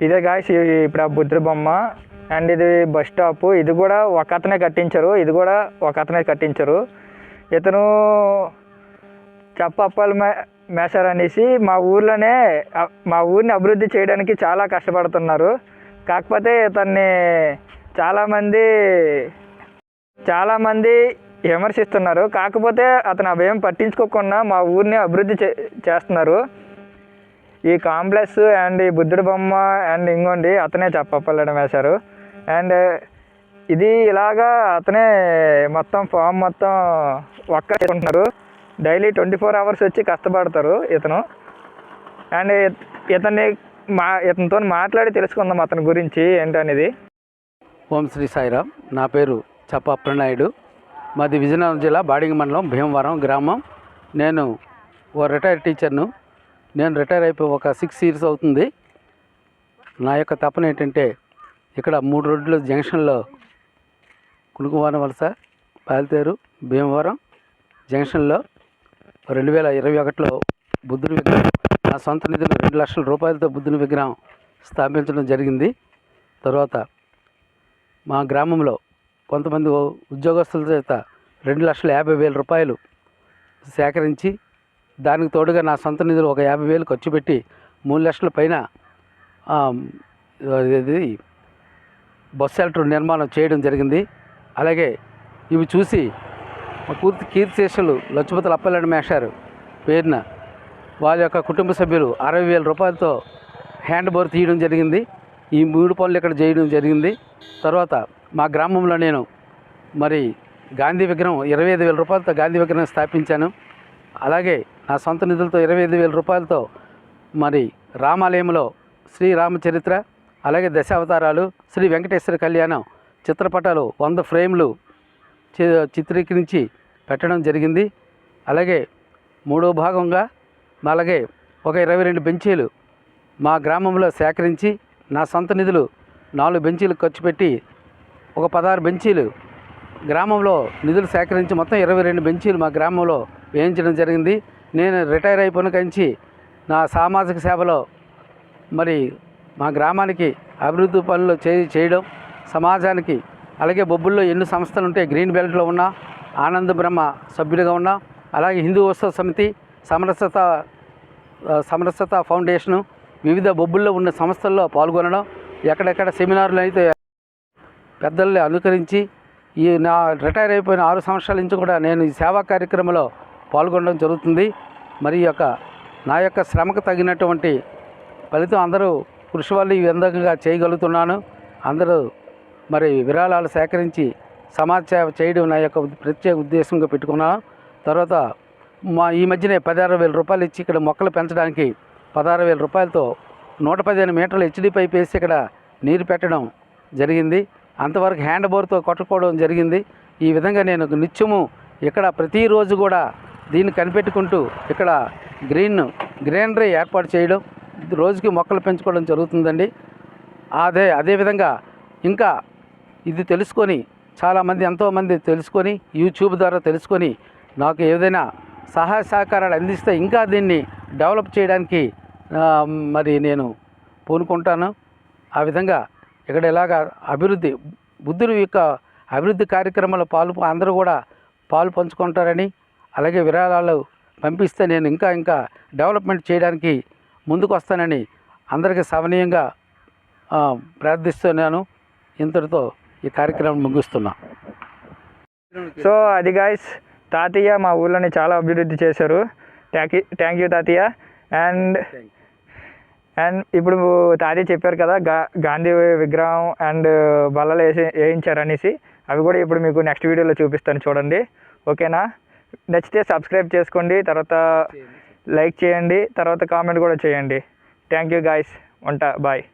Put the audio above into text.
ఇదే గాయస్ ఇప్పుడు ఆ బుద్ధుడి బొమ్మ. అండ్ ఇది బస్ స్టాప్. ఇది కూడా ఒక అతనే కట్టించరు, ఇది కూడా ఒక అతనే కట్టించరు. ఇతను చప్పప్పల మేషర్ అనేసి మా ఊరిని అభివృద్ధి చేయడానికి చాలా కష్టపడుతున్నారు. కాకపోతే ఇతన్ని చాలామంది విమర్శిస్తున్నారు. కాకపోతే అతను అవేం పట్టించుకోకుండా మా ఊరిని అభివృద్ధి చేస్తున్నారు. ఈ కాంప్లెక్స్ అండ్ ఈ బుద్ధుడి బొమ్మ అండ్ ఇంకోండి అతనే చెప్పపల్లడం వేశారు. అండ్ ఇది ఇలాగా అతనే మొత్తం ఫామ్ మొత్తం వర్క్ చేసుకుంటున్నారు. డైలీ 24 hours వచ్చి కష్టపడతారు ఇతను. అండ్ ఇతనితో మాట్లాడి తెలుసుకుందాం అతని గురించి ఏంటనేది. ఓం శ్రీ సాయిరామ్. నా పేరు చప్ప అప్రనాయుడు. మాది విజయనగరం జిల్లా బాడింగి మండలం భీమవరం గ్రామం. నేను ఓ రిటైర్డ్ టీచర్ను. నేను రిటైర్ అయిపోయి ఒక 6 years అవుతుంది. నా యొక్క తపన ఏంటంటే ఇక్కడ 3 రోడ్ల జంక్షన్లో కునుకువాన వలస, పాలితేరు, భీమవరం జంక్షన్లో 2021లో బుద్ధుని విగ్రహం నా సొంత నిధులు 2 లక్షల రూపాయలతో బుద్ధుని విగ్రహం స్థాపించడం జరిగింది. తర్వాత మా గ్రామంలో కొంతమంది ఉద్యోగస్తుల చేత 2,50,000 రూపాయలు సేకరించి దానికి తోడుగా నా సొంత నిధులు ఒక 50,000 ఖర్చు పెట్టి 3 లక్షల పైన ఇది బస్ షెల్టర్ నిర్మాణం చేయడం జరిగింది. అలాగే ఇవి చూసి మా కీర్తిశేషులు లచ్చుపతుల అప్పలనాయుడు మేషారు పేరున వాళ్ళ యొక్క కుటుంబ సభ్యులు 60,000 రూపాయలతో హ్యాండ్ బోర్ తీయడం జరిగింది. ఈ 3 పనులు ఇక్కడ చేయడం జరిగింది. తర్వాత మా గ్రామంలో నేను మరి గాంధీ విగ్రహం 25,000 రూపాయలతో గాంధీ విగ్రహం స్థాపించాను. అలాగే నా సొంత నిధులతో 25,000 రూపాయలతో మరి రామాలయంలో శ్రీరామచరిత్ర, అలాగే దశావతారాలు, శ్రీ వెంకటేశ్వర కళ్యాణం చిత్రపటాలు 100 ఫ్రేమ్లు చిత్రీకరించి పెట్టడం జరిగింది. అలాగే 3వ భాగంగా అలాగే ఒక 22 బెంచీలు మా గ్రామంలో సేకరించి నా సొంత నిధులు 4 బెంచీలు ఖర్చు పెట్టి ఒక 16 బెంచీలు గ్రామంలో నిధులు సేకరించి మొత్తం 22 బెంచీలు మా గ్రామంలో వేయించడం జరిగింది. నేను రిటైర్ అయిపోయిన కంచి నా సామాజిక సేవలో మరి మా గ్రామానికి అభివృద్ధి పనులు చేయడం, సమాజానికి అలాగే బొబ్బుల్లో ఎన్ని సంస్థలు ఉంటే గ్రీన్ బెల్ట్లో ఉన్నా, ఆనంద బ్రహ్మ సభ్యుడిగా ఉన్నా, అలాగే హిందూ ఉత్సవ సమితి, సమరసత ఫౌండేషను, వివిధ బొబ్బుల్లో ఉన్న సంస్థల్లో పాల్గొనడం, ఎక్కడెక్కడ సెమినార్లు అయితే పెద్దల్ని అనుకరించి ఈ నా రిటైర్ అయిపోయిన 6 సంవత్సరాల నుంచి కూడా నేను ఈ సేవా కార్యక్రమంలో పాల్గొనడం జరుగుతుంది. మరి నా యొక్క శ్రమకు తగినటువంటి ఫలితం అందరూ కృషి వల్ల ఈ విధంగా చేయగలుగుతున్నాను. అందరూ మరి విరాళాలు సేకరించి సమాజ సేవ చేయడం నా యొక్క ప్రత్యేక ఉద్దేశంగా పెట్టుకున్నాను. తర్వాత ఈ మధ్యనే 16,000 రూపాయలు ఇచ్చి ఇక్కడ మొక్కలు పెంచడానికి 16,000 రూపాయలతో 115 మీటర్ల హెచ్డి పైప్ వేసి ఇక్కడ నీరు పెట్టడం జరిగింది. అంతవరకు హ్యాండ్ బోర్తో కొట్టుకోవడం జరిగింది. ఈ విధంగా నేను నిత్యము ఇక్కడ ప్రతిరోజు కూడా దీన్ని కనిపెట్టుకుంటూ ఇక్కడ గ్రీనరీ ఏర్పాటు చేయడం, రోజుకి మొక్కలు పెంచుకోవడం జరుగుతుందండి. అదేవిధంగా ఇంకా ఇది తెలుసుకొని చాలామంది ఎంతోమంది తెలుసుకొని యూట్యూబ్ ద్వారా తెలుసుకొని నాకు ఏదైనా సహాయ సహకారాలు అందిస్తే ఇంకా దీన్ని డెవలప్ చేయడానికి మరి నేను పూనుకుంటాను. ఆ విధంగా ఇక్కడ ఇలాగా బుద్ధుని యొక్క అభివృద్ధి కార్యక్రమంలో అందరూ కూడా పాలు పంచుకుంటారని, అలాగే విరాళాలు పంపిస్తే నేను ఇంకా డెవలప్మెంట్ చేయడానికి ముందుకు వస్తానని అందరికీ సవనీయంగా ప్రార్థిస్తున్నాను. ఇంతటితో ఈ కార్యక్రమం ముగిస్తున్నా. సో అది గాయస్, తాతయ్య మా ఊళ్ళోని చాలా అభివృద్ధి చేశారు. థ్యాంక్ యూ తాతయ్య. అండ్ ఇప్పుడు తాతయ్య చెప్పారు కదా గాంధీ విగ్రహం అండ్ బల్లలు వేయించారనేసి, అవి కూడా ఇప్పుడు మీకు నెక్స్ట్ వీడియోలో చూపిస్తాను, చూడండి. ఓకేనా? నచ్చితే సబ్స్క్రైబ్ చేసుకోండి, తర్వాత లైక్ చేయండి, తర్వాత కామెంట్ కూడా చేయండి. Thank you guys. ఉంటా. బాయ్.